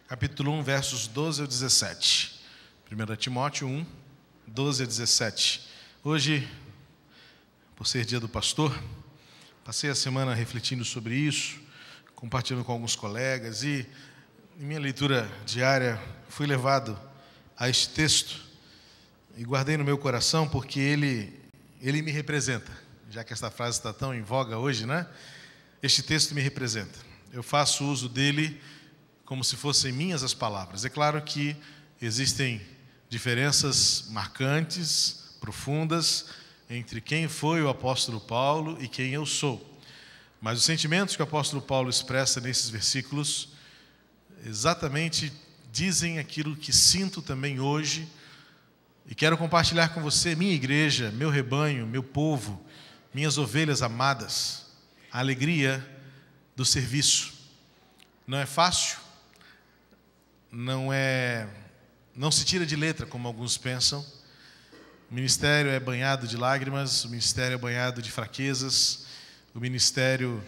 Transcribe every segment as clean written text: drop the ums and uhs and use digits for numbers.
capítulo 1, versos 12 ao 17. 1 Timóteo 1, 12 a 17. Hoje, por ser dia do pastor, passei a semana refletindo sobre isso, compartilhando com alguns colegas e, em minha leitura diária, fui levado a este texto e guardei no meu coração porque ele me representa, já que esta frase está tão em voga hoje, né? Este texto me representa. Eu faço uso dele como se fossem minhas as palavras. É claro que existem diferenças marcantes, profundas, entre quem foi o apóstolo Paulo e quem eu sou. Mas os sentimentos que o apóstolo Paulo expressa nesses versículos exatamente dizem aquilo que sinto também hoje e quero compartilhar com você, minha igreja, meu rebanho, meu povo, minhas ovelhas amadas, a alegria do serviço. Não é fácil, não se tira de letra como alguns pensam. O ministério é banhado de lágrimas, o ministério é banhado de fraquezas, o ministério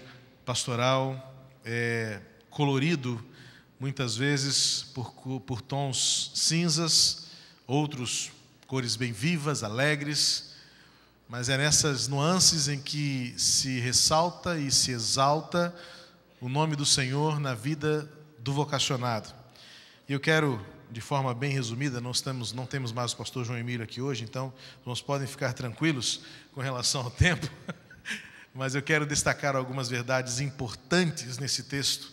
pastoral é colorido muitas vezes por tons cinzas, outros cores bem vivas, alegres, mas é nessas nuances em que se ressalta e se exalta o nome do Senhor na vida do vocacionado. E eu quero, de forma bem resumida, não temos mais o pastor João Emílio aqui hoje, então os irmãos podem ficar tranquilos com relação ao tempo, mas eu quero destacar algumas verdades importantes nesse texto,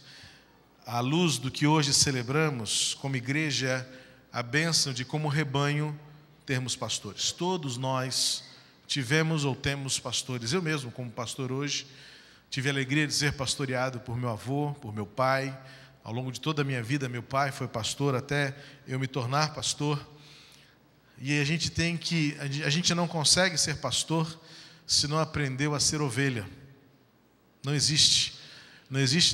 à luz do que hoje celebramos como igreja, a bênção de como rebanho termos pastores. Todos nós tivemos ou temos pastores. Eu mesmo, como pastor hoje, tive a alegria de ser pastoreado por meu avô, por meu pai. Ao longo de toda a minha vida, meu pai foi pastor até eu me tornar pastor. E a gente não consegue ser pastor se não aprendeu a ser ovelha. Não existe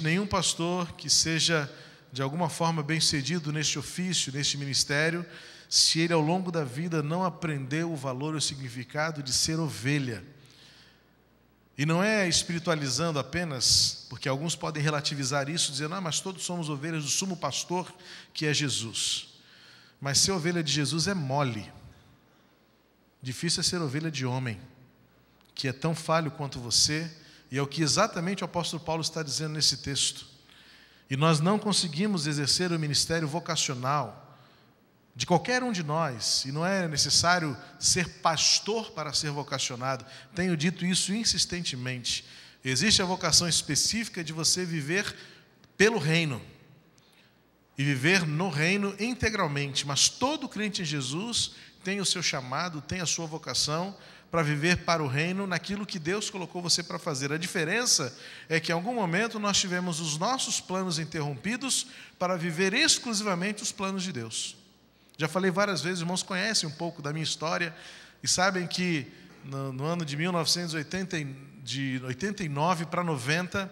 nenhum pastor que seja de alguma forma bem-sucedido neste ofício, neste ministério, se ele ao longo da vida não aprendeu o valor e o significado de ser ovelha. E não é espiritualizando apenas, porque alguns podem relativizar isso, dizendo, mas todos somos ovelhas do sumo pastor, que é Jesus. Mas ser ovelha de Jesus é mole. Difícil é ser ovelha de homem, que é tão falho quanto você, e é o que exatamente o apóstolo Paulo está dizendo nesse texto. E nós não conseguimos exercer o ministério vocacional de qualquer um de nós, e não é necessário ser pastor para ser vocacionado. Tenho dito isso insistentemente. Existe a vocação específica de você viver pelo reino, e viver no reino integralmente, mas todo crente em Jesus tem o seu chamado, tem a sua vocação para viver para o reino naquilo que Deus colocou você para fazer. A diferença é que em algum momento nós tivemos os nossos planos interrompidos para viver exclusivamente os planos de Deus. Já falei várias vezes, irmãos conhecem um pouco da minha história e sabem que no ano de 1989 para 90,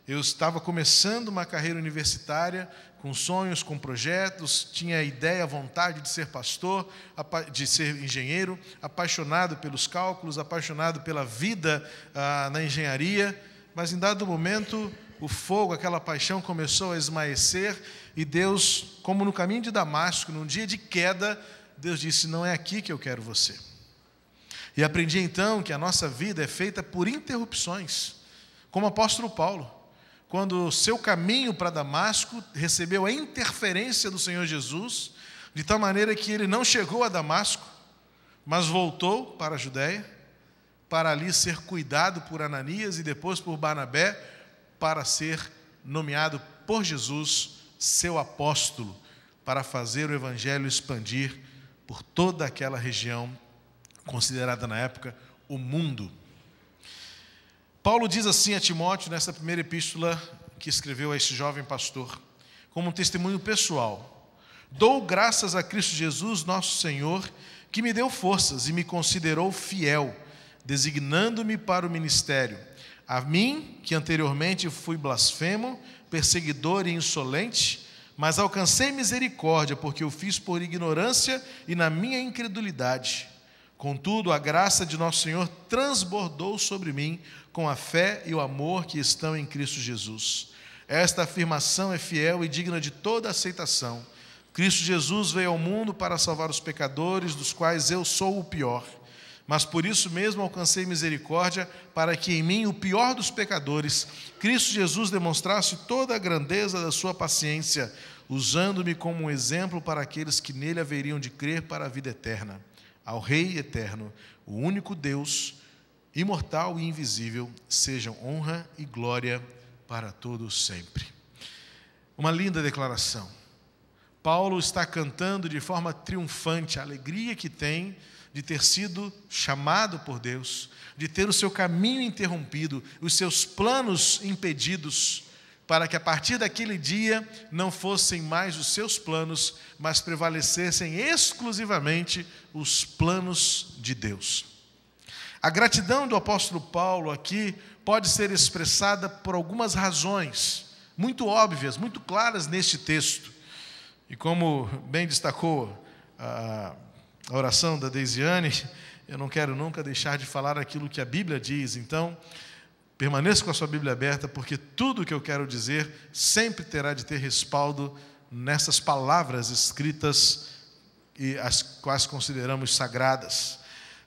eu estava começando uma carreira universitária, com sonhos, com projetos, tinha a ideia, a vontade de ser pastor, de ser engenheiro, apaixonado pelos cálculos, apaixonado pela vida na engenharia, mas em dado momento o fogo, aquela paixão começou a esmaecer e Deus, como no caminho de Damasco, num dia de queda, Deus disse, não é aqui que eu quero você. E aprendi então que a nossa vida é feita por interrupções, como o apóstolo Paulo, quando o seu caminho para Damasco recebeu a interferência do Senhor Jesus, de tal maneira que ele não chegou a Damasco, mas voltou para a Judéia, para ali ser cuidado por Ananias e depois por Barnabé, para ser nomeado por Jesus, seu apóstolo, para fazer o evangelho expandir por toda aquela região, considerada na época o mundo. Paulo diz assim a Timóteo, nessa primeira epístola que escreveu a esse jovem pastor, como um testemunho pessoal: dou graças a Cristo Jesus, nosso Senhor, que me deu forças e me considerou fiel, designando-me para o ministério. A mim, que anteriormente fui blasfemo, perseguidor e insolente, mas alcancei misericórdia, porque o fiz por ignorância e na minha incredulidade. Contudo, a graça de nosso Senhor transbordou sobre mim com a fé e o amor que estão em Cristo Jesus. Esta afirmação é fiel e digna de toda aceitação. Cristo Jesus veio ao mundo para salvar os pecadores, dos quais eu sou o pior. Mas por isso mesmo alcancei misericórdia, para que em mim, o pior dos pecadores, Cristo Jesus demonstrasse toda a grandeza da sua paciência, usando-me como um exemplo para aqueles que nele haveriam de crer para a vida eterna. Ao Rei eterno, o único Deus, imortal e invisível, sejam honra e glória para todos sempre. Uma linda declaração. Paulo está cantando de forma triunfante a alegria que tem de ter sido chamado por Deus, de ter o seu caminho interrompido, os seus planos impedidos, para que a partir daquele dia não fossem mais os seus planos, mas prevalecessem exclusivamente os planos de Deus. A gratidão do apóstolo Paulo aqui pode ser expressada por algumas razões muito óbvias, muito claras neste texto. E como bem destacou a oração da Deisiane, eu não quero nunca deixar de falar aquilo que a Bíblia diz. Então, permaneça com a sua Bíblia aberta, porque tudo que eu quero dizer sempre terá de ter respaldo nessas palavras escritas e as quais consideramos sagradas.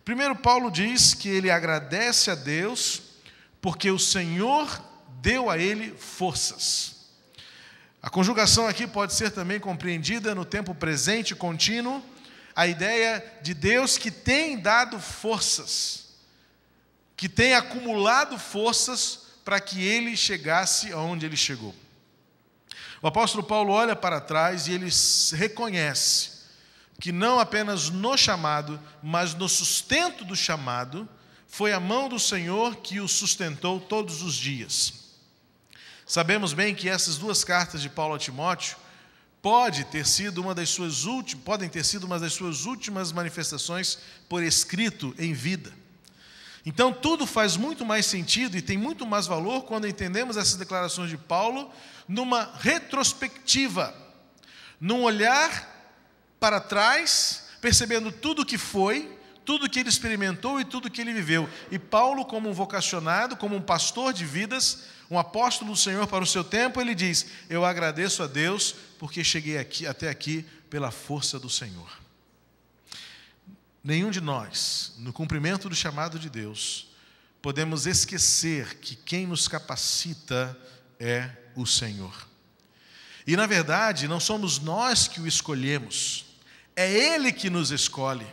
Primeiro, Paulo diz que ele agradece a Deus porque o Senhor deu a ele forças. A conjugação aqui pode ser também compreendida no tempo presente contínuo, a ideia de Deus que tem dado forças, que tem acumulado forças para que ele chegasse aonde ele chegou. O apóstolo Paulo olha para trás e ele reconhece que não apenas no chamado, mas no sustento do chamado, foi a mão do Senhor que o sustentou todos os dias. Sabemos bem que essas duas cartas de Paulo a Timóteo podem ter sido uma das suas últimas manifestações por escrito em vida. Então tudo faz muito mais sentido e tem muito mais valor quando entendemos essas declarações de Paulo numa retrospectiva, num olhar para trás, percebendo tudo o que foi, tudo que ele experimentou e tudo que ele viveu. E Paulo, como um vocacionado, como um pastor de vidas, um apóstolo do Senhor para o seu tempo, ele diz: eu agradeço a Deus porque cheguei até aqui pela força do Senhor. Nenhum de nós, no cumprimento do chamado de Deus, podemos esquecer que quem nos capacita é o Senhor. E na verdade, não somos nós que o escolhemos, é Ele que nos escolhe.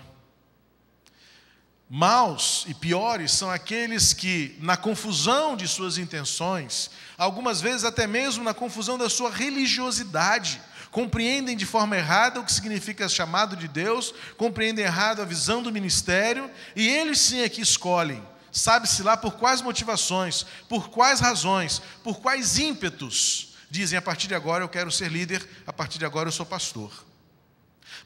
Maus e piores são aqueles que, na confusão de suas intenções, algumas vezes até mesmo na confusão da sua religiosidade, compreendem de forma errada o que significa chamado de Deus, compreendem errado a visão do ministério, e eles sim é que escolhem, sabe-se lá por quais motivações, por quais razões, por quais ímpetos, dizem: a partir de agora eu quero ser líder, a partir de agora eu sou pastor.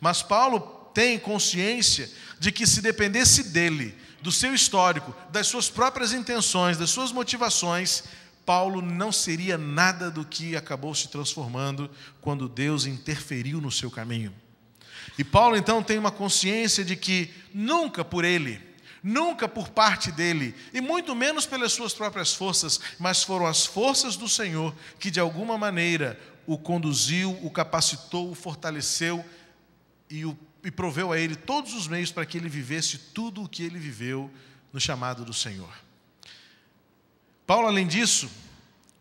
Mas Paulo tem consciência de que se dependesse dele, do seu histórico, das suas próprias intenções, das suas motivações, Paulo não seria nada do que acabou se transformando quando Deus interferiu no seu caminho. E Paulo então tem uma consciência de que nunca por ele, nunca por parte dele, e muito menos pelas suas próprias forças, mas foram as forças do Senhor que de alguma maneira o conduziu, o capacitou, o fortaleceu e proveu a ele todos os meios para que ele vivesse tudo o que ele viveu no chamado do Senhor. Paulo, além disso,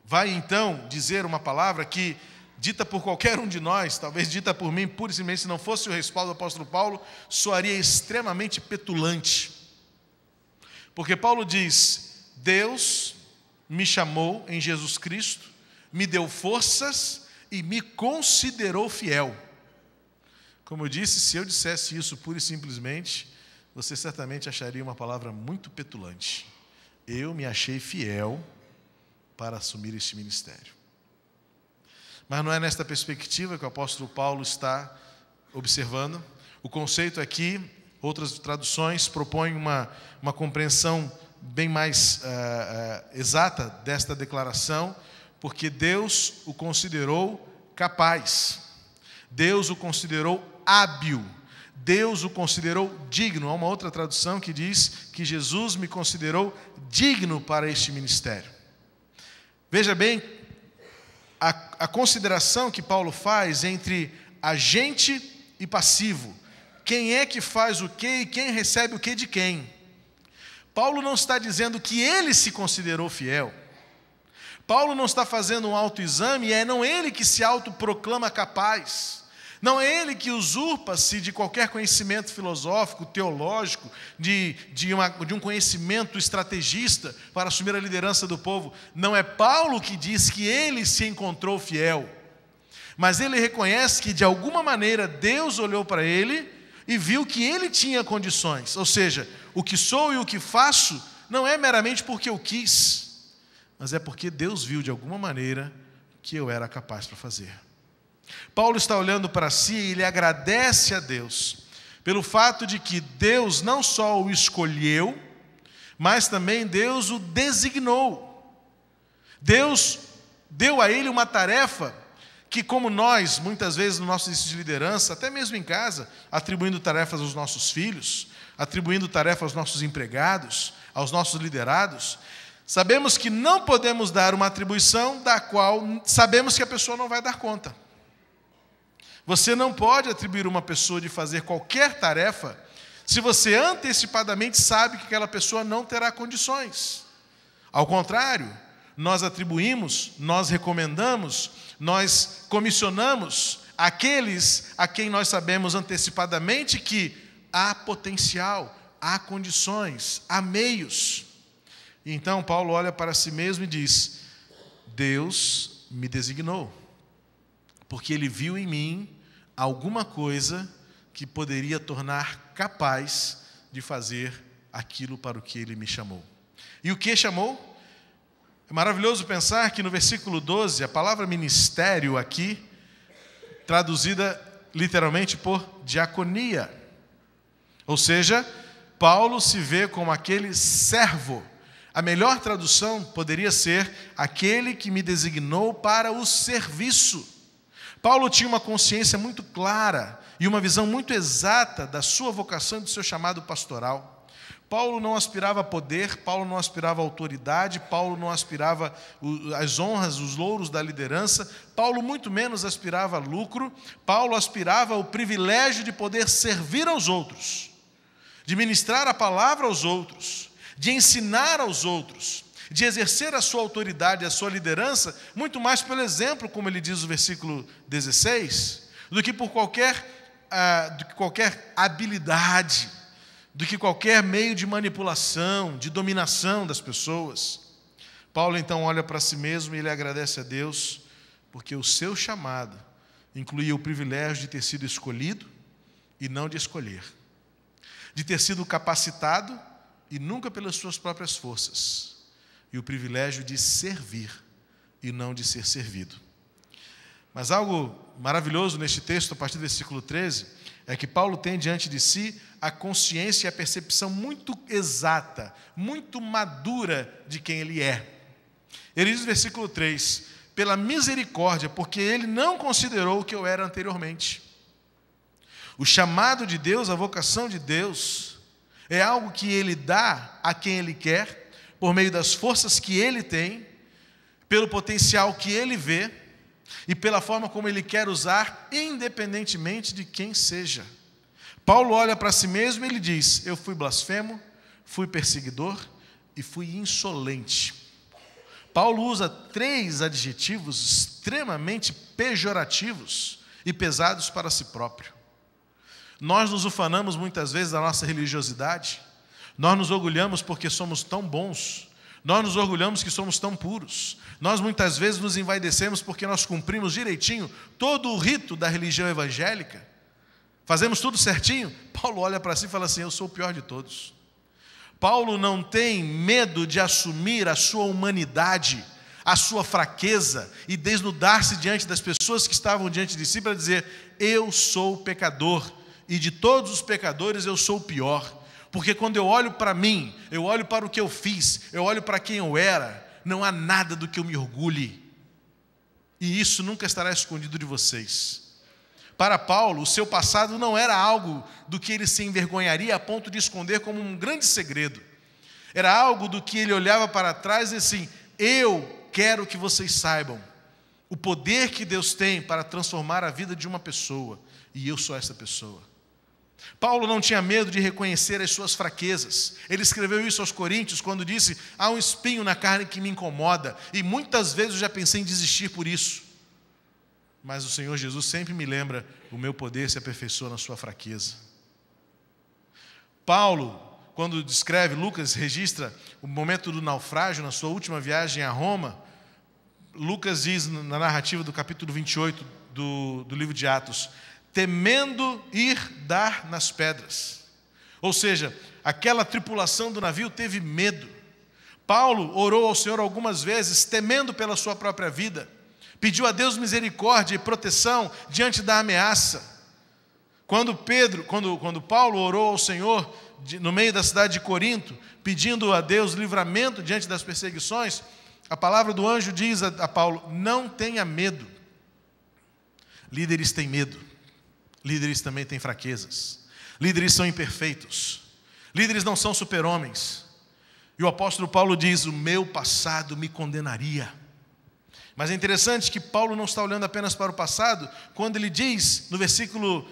vai então dizer uma palavra que, dita por qualquer um de nós, talvez dita por mim, pura e simplesmente, se não fosse o respaldo do apóstolo Paulo, soaria extremamente petulante. Porque Paulo diz: Deus me chamou em Jesus Cristo, me deu forças e me considerou fiel. Como eu disse, se eu dissesse isso pura e simplesmente, você certamente acharia uma palavra muito petulante. Eu me achei fiel para assumir este ministério. Mas não é nesta perspectiva que o apóstolo Paulo está observando. O conceito aqui, outras traduções propõem uma compreensão bem mais exata desta declaração, porque Deus o considerou capaz, Deus o considerou hábil, Deus o considerou digno. Há uma outra tradução que diz que Jesus me considerou digno para este ministério. Veja bem, a consideração que Paulo faz entre agente e passivo. Quem é que faz o quê e quem recebe o quê de quem? Paulo não está dizendo que ele se considerou fiel. Paulo não está fazendo um autoexame, é não ele que se autoproclama capaz. Não é ele que usurpa-se de qualquer conhecimento filosófico, teológico, de um conhecimento estrategista para assumir a liderança do povo. Não é Paulo que diz que ele se encontrou fiel. Mas ele reconhece que de alguma maneira Deus olhou para ele e viu que ele tinha condições. Ou seja, o que sou e o que faço não é meramente porque eu quis, mas é porque Deus viu de alguma maneira que eu era capaz para fazer. Paulo está olhando para si e ele agradece a Deus pelo fato de que Deus não só o escolheu, mas também Deus o designou. Deus deu a ele uma tarefa que, como nós, muitas vezes no nosso exercício de liderança, até mesmo em casa, atribuindo tarefas aos nossos filhos, atribuindo tarefas aos nossos empregados, aos nossos liderados, sabemos que não podemos dar uma atribuição da qual sabemos que a pessoa não vai dar conta. Você não pode atribuir uma pessoa de fazer qualquer tarefa se você antecipadamente sabe que aquela pessoa não terá condições. Ao contrário, nós atribuímos, nós recomendamos, nós comissionamos aqueles a quem nós sabemos antecipadamente que há potencial, há condições, há meios. E então Paulo olha para si mesmo e diz: Deus me designou, porque Ele viu em mim alguma coisa que poderia tornar capaz de fazer aquilo para o que Ele me chamou. E o que chamou? É maravilhoso pensar que no versículo 12, a palavra ministério aqui, traduzida literalmente por diaconia. Ou seja, Paulo se vê como aquele servo. A melhor tradução poderia ser aquele que me designou para o serviço. Paulo tinha uma consciência muito clara e uma visão muito exata da sua vocação e do seu chamado pastoral. Paulo não aspirava a poder, Paulo não aspirava a autoridade, Paulo não aspirava as honras, os louros da liderança, Paulo muito menos aspirava a lucro, Paulo aspirava ao privilégio de poder servir aos outros, de ministrar a palavra aos outros, de ensinar aos outros, de exercer a sua autoridade, a sua liderança, muito mais pelo exemplo, como ele diz no versículo 16, do que por qualquer habilidade, do que qualquer meio de manipulação, de dominação das pessoas. Paulo então olha para si mesmo e ele agradece a Deus, porque o seu chamado incluía o privilégio de ter sido escolhido e não de escolher, de ter sido capacitado e nunca pelas suas próprias forças, e o privilégio de servir e não de ser servido. Mas algo maravilhoso neste texto, a partir do versículo 13, é que Paulo tem diante de si a consciência e a percepção muito exata, muito madura de quem ele é. Ele diz no versículo 3, pela misericórdia, porque ele não considerou o que eu era anteriormente. O chamado de Deus, a vocação de Deus, é algo que ele dá a quem ele quer, por meio das forças que ele tem, pelo potencial que ele vê e pela forma como ele quer usar, independentemente de quem seja. Paulo olha para si mesmo e ele diz: eu fui blasfemo, fui perseguidor e fui insolente. Paulo usa 3 adjetivos extremamente pejorativos e pesados para si próprio. Nós nos ufanamos muitas vezes da nossa religiosidade, nós nos orgulhamos porque somos tão bons, nós nos orgulhamos que somos tão puros, nós muitas vezes nos envaidecemos porque nós cumprimos direitinho todo o rito da religião evangélica, fazemos tudo certinho. Paulo olha para si e fala assim: eu sou o pior de todos. Paulo não tem medo de assumir a sua humanidade, a sua fraqueza e desnudar-se diante das pessoas que estavam diante de si para dizer: eu sou pecador e de todos os pecadores eu sou o pior. Porque quando eu olho para mim, eu olho para o que eu fiz, eu olho para quem eu era, não há nada do que eu me orgulhe. E isso nunca estará escondido de vocês. Para Paulo, o seu passado não era algo do que ele se envergonharia a ponto de esconder como um grande segredo. Era algo do que ele olhava para trás e assim: eu quero que vocês saibam o poder que Deus tem para transformar a vida de uma pessoa, e eu sou essa pessoa. Paulo não tinha medo de reconhecer as suas fraquezas. Ele escreveu isso aos Coríntios quando disse: há um espinho na carne que me incomoda, e muitas vezes eu já pensei em desistir por isso. Mas o Senhor Jesus sempre me lembra: o meu poder se aperfeiçoa na sua fraqueza. Paulo, quando descreve, Lucas registra o momento do naufrágio na sua última viagem a Roma. Lucas diz na narrativa do capítulo 28 do livro de Atos: temendo ir dar nas pedras. Ou seja, aquela tripulação do navio teve medo. Paulo orou ao Senhor algumas vezes, temendo pela sua própria vida. Pediu a Deus misericórdia e proteção diante da ameaça. Quando Paulo orou ao Senhor no meio da cidade de Corinto, pedindo a Deus livramento diante das perseguições, a palavra do anjo diz a Paulo: não tenha medo. Líderes têm medo. Líderes também têm fraquezas. Líderes são imperfeitos. Líderes não são super-homens. E o apóstolo Paulo diz: o meu passado me condenaria. Mas é interessante que Paulo não está olhando apenas para o passado, quando ele diz no versículo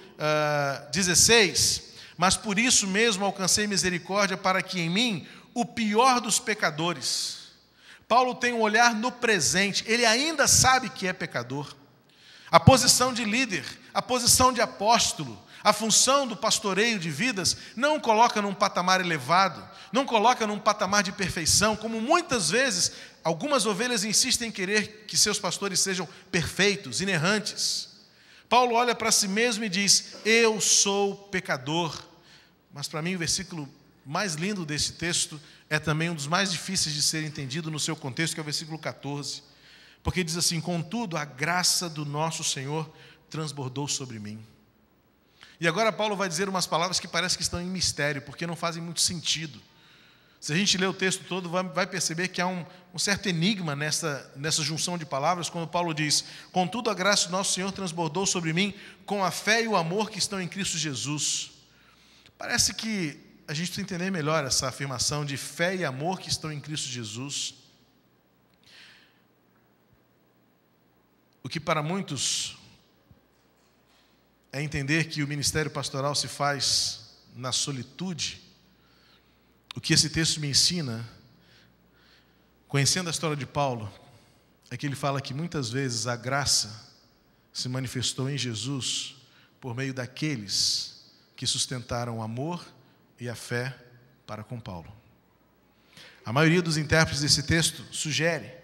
16: mas por isso mesmo alcancei misericórdia, para que em mim, o pior dos pecadores. Paulo tem um olhar no presente, ele ainda sabe que é pecador. A posição de líder, a posição de apóstolo, a função do pastoreio de vidas não o coloca num patamar elevado, não coloca num patamar de perfeição, como muitas vezes algumas ovelhas insistem em querer que seus pastores sejam perfeitos, inerrantes. Paulo olha para si mesmo e diz: eu sou pecador. Mas para mim o versículo mais lindo desse texto é também um dos mais difíceis de ser entendido no seu contexto, que é o versículo 14. Porque diz assim: contudo, a graça do nosso Senhor transbordou sobre mim. E agora Paulo vai dizer umas palavras que parece que estão em mistério, porque não fazem muito sentido. Se a gente ler o texto todo, vai perceber que há um certo enigma nessa junção de palavras, quando Paulo diz: contudo, a graça do nosso Senhor transbordou sobre mim com a fé e o amor que estão em Cristo Jesus. Parece que a gente precisa entender melhor essa afirmação de fé e amor que estão em Cristo Jesus. O que para muitos é entender que o ministério pastoral se faz na solitude. O que esse texto me ensina, conhecendo a história de Paulo, é que ele fala que muitas vezes a graça se manifestou em Jesus por meio daqueles que sustentaram o amor e a fé para com Paulo. A maioria dos intérpretes desse texto sugere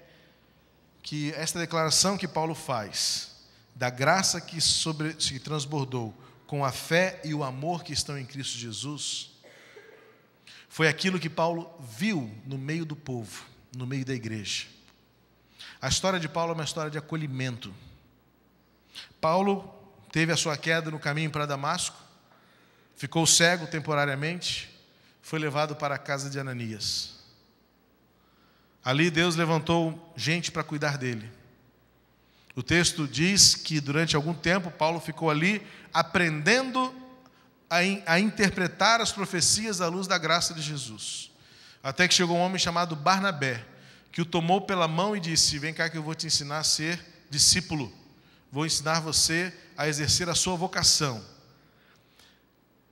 que esta declaração que Paulo faz, da graça que transbordou com a fé e o amor que estão em Cristo Jesus, foi aquilo que Paulo viu no meio do povo, no meio da igreja. A história de Paulo é uma história de acolhimento. Paulo teve a sua queda no caminho para Damasco, ficou cego temporariamente, foi levado para a casa de Ananias. Ali Deus levantou gente para cuidar dele. O texto diz que durante algum tempo Paulo ficou ali aprendendo a interpretar as profecias à luz da graça de Jesus. Até que chegou um homem chamado Barnabé, que o tomou pela mão e disse: vem cá que eu vou te ensinar a ser discípulo. Vou ensinar você a exercer a sua vocação.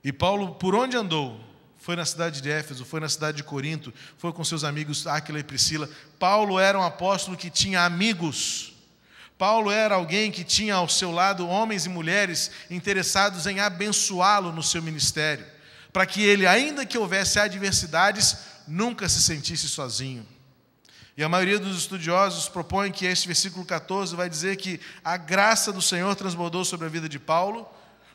E Paulo, por onde andou? Foi na cidade de Éfeso, foi na cidade de Corinto, foi com seus amigos Áquila e Priscila. Paulo era um apóstolo que tinha amigos. Paulo era alguém que tinha ao seu lado homens e mulheres interessados em abençoá-lo no seu ministério, para que ele, ainda que houvesse adversidades, nunca se sentisse sozinho. E a maioria dos estudiosos propõe que este versículo 14 vai dizer que a graça do Senhor transbordou sobre a vida de Paulo,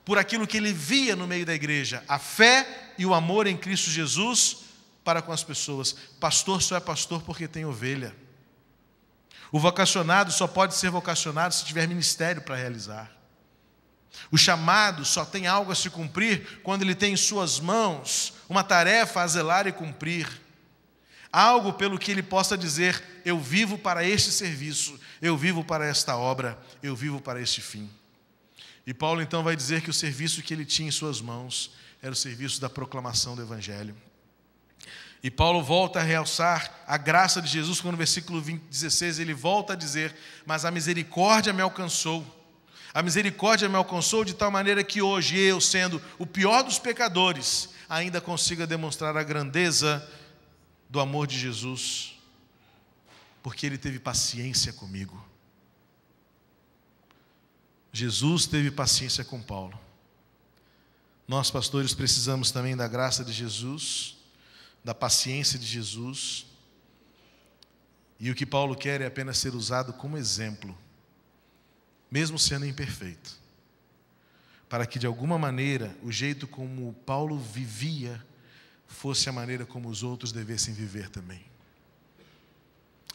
por aquilo que ele via no meio da igreja, a fé e o amor em Cristo Jesus para com as pessoas. Pastor só é pastor porque tem ovelha. O vocacionado só pode ser vocacionado se tiver ministério para realizar. O chamado só tem algo a se cumprir quando ele tem em suas mãos uma tarefa a zelar e cumprir. Algo pelo que ele possa dizer: eu vivo para este serviço, eu vivo para esta obra, eu vivo para este fim. E Paulo então vai dizer que o serviço que ele tinha em suas mãos era o serviço da proclamação do Evangelho. E Paulo volta a realçar a graça de Jesus, quando no versículo 16 ele volta a dizer: mas a misericórdia me alcançou. A misericórdia me alcançou de tal maneira que hoje eu, sendo o pior dos pecadores, ainda consiga demonstrar a grandeza do amor de Jesus, porque Ele teve paciência comigo. Jesus teve paciência com Paulo. Nós, pastores, precisamos também da graça de Jesus, da paciência de Jesus, e o que Paulo quer é apenas ser usado como exemplo, mesmo sendo imperfeito, para que de alguma maneira o jeito como Paulo vivia fosse a maneira como os outros devessem viver também.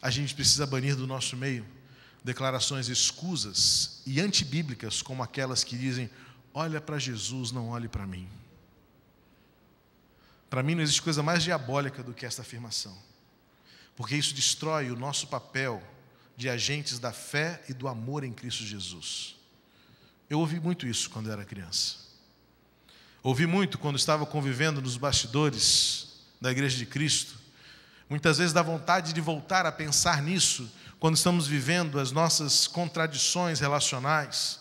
A gente precisa banir do nosso meio declarações escusas e antibíblicas, como aquelas que dizem: olha para Jesus, não olhe para mim. Para mim não existe coisa mais diabólica do que esta afirmação, porque isso destrói o nosso papel de agentes da fé e do amor em Cristo Jesus. Eu ouvi muito isso quando eu era criança. Ouvi muito quando estava convivendo nos bastidores da Igreja de Cristo. Muitas vezes dá vontade de voltar a pensar nisso quando estamos vivendo as nossas contradições relacionais,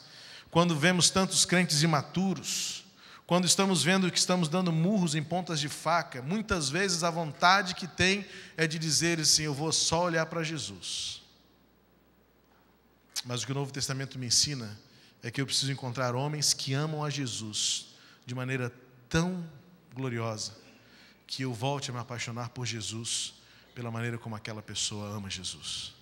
quando vemos tantos crentes imaturos, quando estamos vendo que estamos dando murros em pontas de faca. Muitas vezes a vontade que tem é de dizer assim: eu vou só olhar para Jesus. Mas o que o Novo Testamento me ensina é que eu preciso encontrar homens que amam a Jesus de maneira tão gloriosa que eu volte a me apaixonar por Jesus pela maneira como aquela pessoa ama Jesus.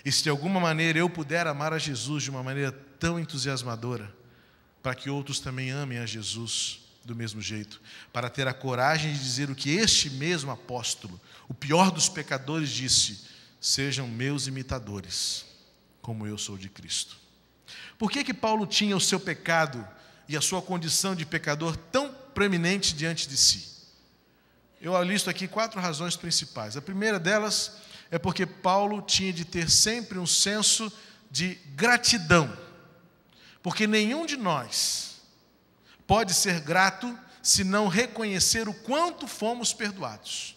E se de alguma maneira eu puder amar a Jesus de uma maneira tão entusiasmadora, para que outros também amem a Jesus do mesmo jeito, para ter a coragem de dizer o que este mesmo apóstolo, o pior dos pecadores, disse: sejam meus imitadores, como eu sou de Cristo. Por que Paulo tinha o seu pecado e a sua condição de pecador tão preeminente diante de si? Eu listo aqui 4 razões principais. A primeira delas é porque Paulo tinha de ter sempre um senso de gratidão, porque nenhum de nós pode ser grato se não reconhecer o quanto fomos perdoados.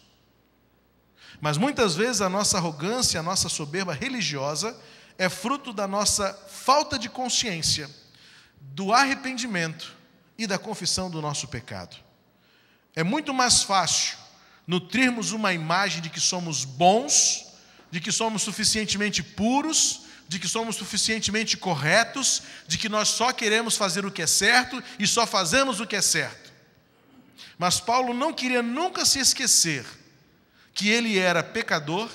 Mas muitas vezes a nossa arrogância, a nossa soberba religiosa é fruto da nossa falta de consciência, do arrependimento e da confissão do nosso pecado. É muito mais fácil nutrirmos uma imagem de que somos bons, de que somos suficientemente puros, de que somos suficientemente corretos, de que nós só queremos fazer o que é certo e só fazemos o que é certo. Mas Paulo não queria nunca se esquecer que ele era pecador,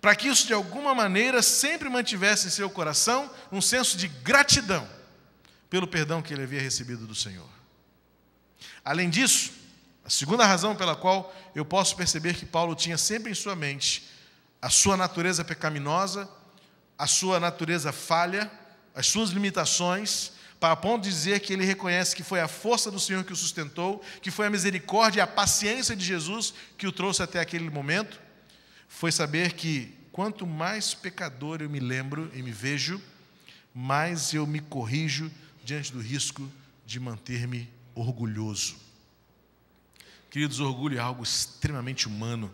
para que isso de alguma maneira sempre mantivesse em seu coração um senso de gratidão pelo perdão que ele havia recebido do Senhor. Além disso, a segunda razão pela qual eu posso perceber que Paulo tinha sempre em sua mente a sua natureza pecaminosa, a sua natureza falha, as suas limitações, para ponto de dizer que ele reconhece que foi a força do Senhor que o sustentou, que foi a misericórdia e a paciência de Jesus que o trouxe até aquele momento, foi saber que quanto mais pecador eu me lembro e me vejo, mais eu me corrijo diante do risco de manter-me orgulhoso. Queridos, orgulho é algo extremamente humano.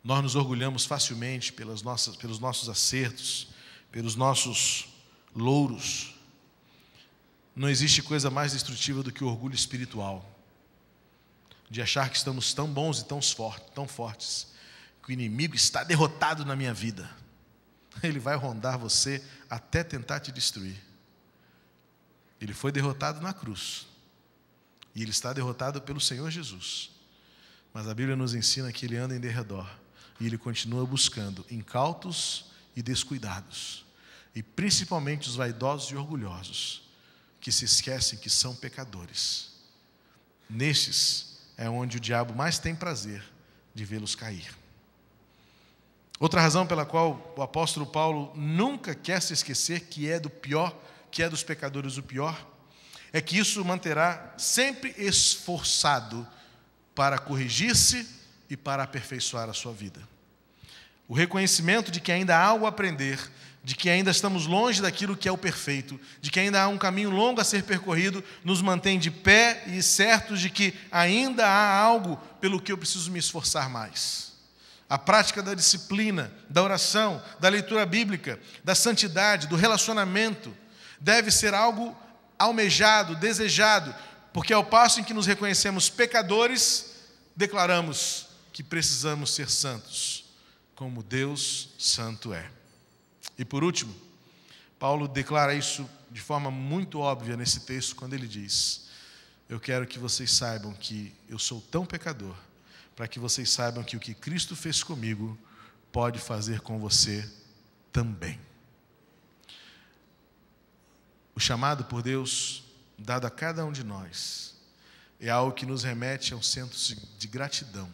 Nós nos orgulhamos facilmente pelos nossos acertos, pelos nossos louros. Não existe coisa mais destrutiva do que o orgulho espiritual, de achar que estamos tão bons e tão fortes, que o inimigo está derrotado na minha vida. Ele vai rondar você até tentar te destruir. Ele foi derrotado na cruz, e ele está derrotado pelo Senhor Jesus. Mas a Bíblia nos ensina que ele anda em derredor, e ele continua buscando incautos e descuidados, e principalmente os vaidosos e orgulhosos, que se esquecem que são pecadores. Nestes é onde o diabo mais tem prazer de vê-los cair. Outra razão pela qual o apóstolo Paulo nunca quer se esquecer que é dos pecadores o pior, é que isso o manterá sempre esforçado para corrigir-se e para aperfeiçoar a sua vida. O reconhecimento de que ainda há algo a aprender de que ainda estamos longe daquilo que é o perfeito, de que ainda há um caminho longo a ser percorrido, nos mantém de pé e certos de que ainda há algo pelo que eu preciso me esforçar mais. A prática da disciplina, da oração, da leitura bíblica, da santidade, do relacionamento, deve ser algo almejado, desejado, porque ao passo em que nos reconhecemos pecadores, declaramos que precisamos ser santos, como Deus santo é. E por último, Paulo declara isso de forma muito óbvia nesse texto, quando ele diz: eu quero que vocês saibam que eu sou tão pecador, para que vocês saibam que o que Cristo fez comigo pode fazer com você também. O chamado por Deus, dado a cada um de nós, é algo que nos remete a um senso de gratidão.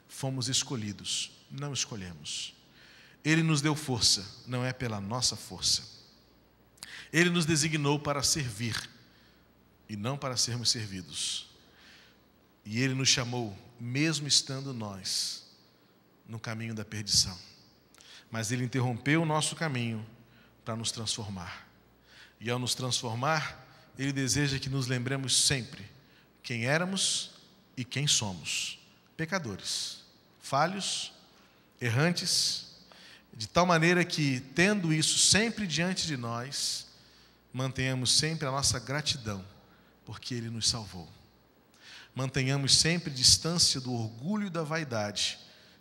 Fomos escolhidos, não escolhemos. Ele nos deu força, não é pela nossa força. Ele nos designou para servir e não para sermos servidos. E Ele nos chamou, mesmo estando nós no caminho da perdição. Mas Ele interrompeu o nosso caminho para nos transformar. E ao nos transformar, Ele deseja que nos lembremos sempre quem éramos e quem somos. Pecadores, falhos, errantes, de tal maneira que, tendo isso sempre diante de nós, mantenhamos sempre a nossa gratidão, porque Ele nos salvou. Mantenhamos sempre distância do orgulho e da vaidade,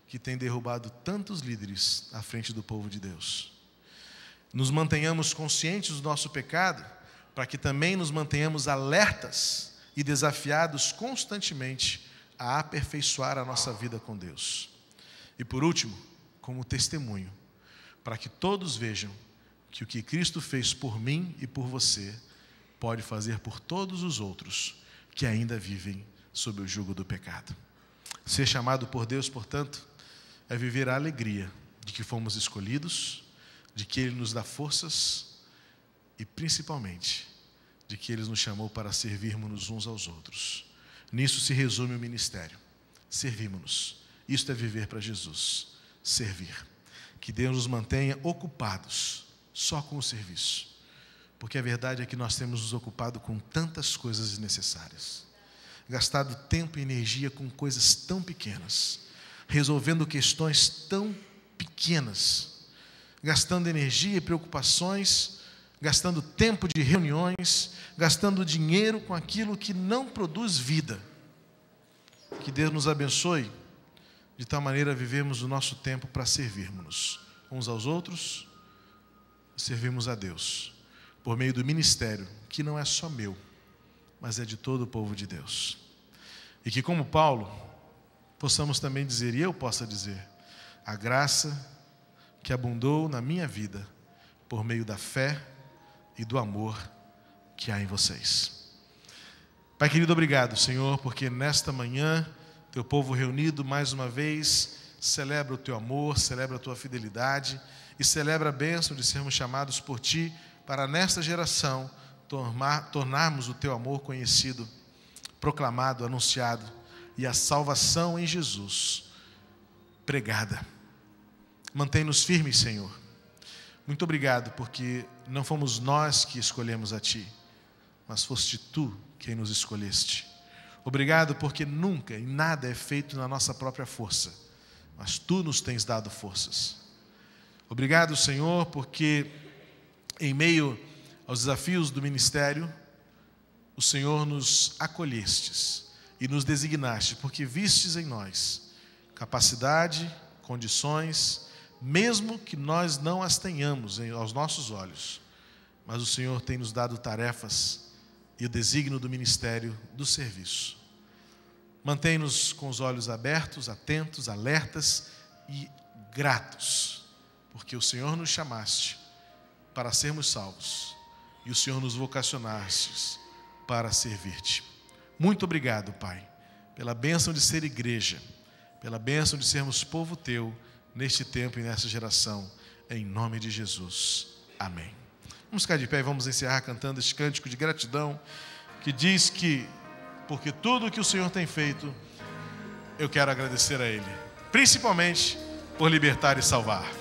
que tem derrubado tantos líderes à frente do povo de Deus. Nos mantenhamos conscientes do nosso pecado, para que também nos mantenhamos alertas e desafiados constantemente a aperfeiçoar a nossa vida com Deus. E por último, como testemunho, para que todos vejam que o que Cristo fez por mim e por você, pode fazer por todos os outros que ainda vivem sob o jugo do pecado. Ser chamado por Deus, portanto, é viver a alegria de que fomos escolhidos, de que Ele nos dá forças e, principalmente, de que Ele nos chamou para servirmos uns aos outros. Nisso se resume o ministério. Servimos-nos. Isto é viver para Jesus. Servir. Que Deus nos mantenha ocupados só com o serviço. Porque a verdade é que nós temos nos ocupado com tantas coisas desnecessárias. Gastado tempo e energia com coisas tão pequenas. Resolvendo questões tão pequenas. Gastando energia e preocupações, gastando tempo de reuniões, gastando dinheiro com aquilo que não produz vida. Que Deus nos abençoe, de tal maneira vivemos o nosso tempo para servirmos uns aos outros, servirmos a Deus, por meio do ministério, que não é só meu, mas é de todo o povo de Deus. E que, como Paulo, possamos também dizer, e eu possa dizer, a graça que abundou na minha vida, por meio da fé e do amor que há em vocês. Pai querido, obrigado, Senhor, porque nesta manhã, Teu povo reunido mais uma vez, celebra o Teu amor, celebra a Tua fidelidade e celebra a bênção de sermos chamados por Ti para nesta geração tornarmos o Teu amor conhecido, proclamado, anunciado e a salvação em Jesus pregada. Mantém-nos firmes, Senhor. Muito obrigado, porque não fomos nós que escolhemos a Ti, mas foste Tu quem nos escolheste. Obrigado, porque nunca e nada é feito na nossa própria força, mas Tu nos tens dado forças. Obrigado, Senhor, porque em meio aos desafios do ministério, o Senhor nos acolhestes e nos designaste, porque vistes em nós capacidade, condições, mesmo que nós não as tenhamos aos nossos olhos, mas o Senhor tem nos dado tarefas e o desígnio do ministério do serviço. Mantém-nos com os olhos abertos, atentos, alertas e gratos, porque o Senhor nos chamaste para sermos salvos e o Senhor nos vocacionaste para servir-te. Muito obrigado, Pai, pela bênção de ser igreja, pela bênção de sermos povo Teu neste tempo e nesta geração, em nome de Jesus. Amém. Vamos ficar de pé e vamos encerrar cantando este cântico de gratidão, que diz que, porque tudo o que o Senhor tem feito, eu quero agradecer a Ele, principalmente por libertar e salvar.